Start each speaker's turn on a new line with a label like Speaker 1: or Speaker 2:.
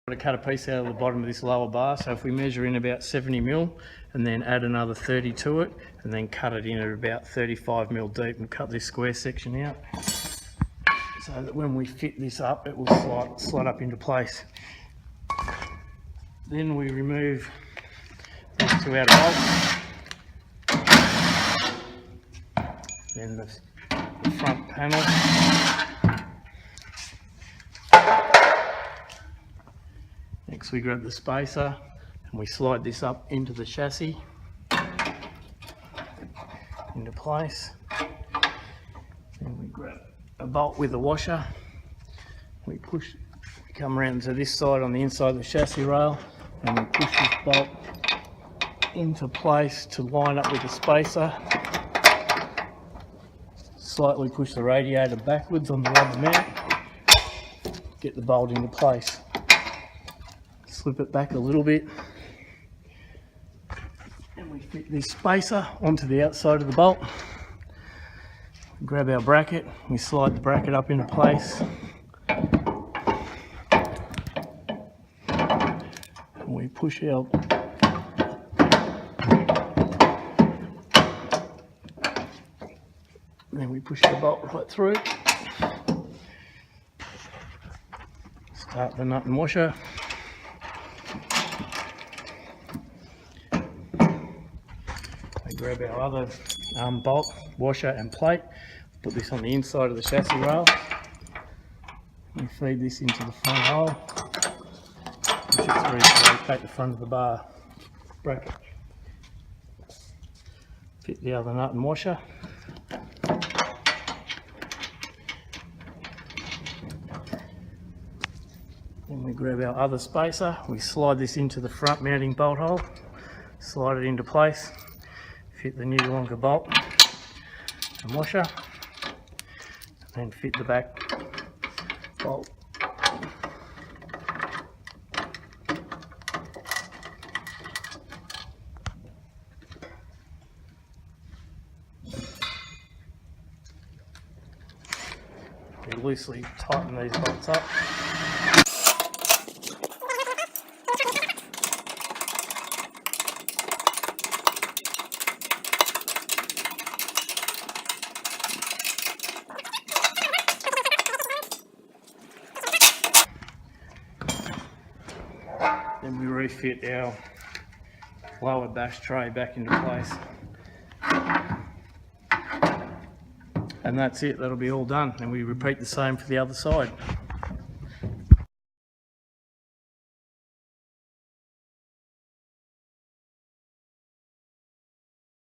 Speaker 1: To cut a piece out of the bottom of this lower bar, so if we measure in about 70mm and then add another 30 to it and then cut it in at about 35mm deep and cut this square section out so that when we fit this up it will slide up into place. Then we remove these two outer bolts, then the front panel. Next we grab the spacer and we slide this up into the chassis, into place. Then we grab a bolt with a washer, we come around to this side on the inside of the chassis rail and we push this bolt into place to line up with the spacer. Slightly push the radiator backwards on the rubber mount, get the bolt into place. Slip it back a little bit and we fit this spacer onto the outside of the bolt. We grab our bracket, we slide the bracket up into place and we push out and then we push the bolt right through. Start the nut and washer. Grab our other bolt, washer and plate, put this on the inside of the chassis rail. We feed this into the front hole, push it through to rotate the front of the bar bracket. Fit the other nut and washer. Then we grab our other spacer, we slide this into the front mounting bolt hole, slide it into place. Fit the new longer bolt and washer, and then fit the back bolt. We loosely tighten these bolts up. Then we refit our lower dash tray back into place. And that's it, that'll be all done. And we repeat the same for the other side.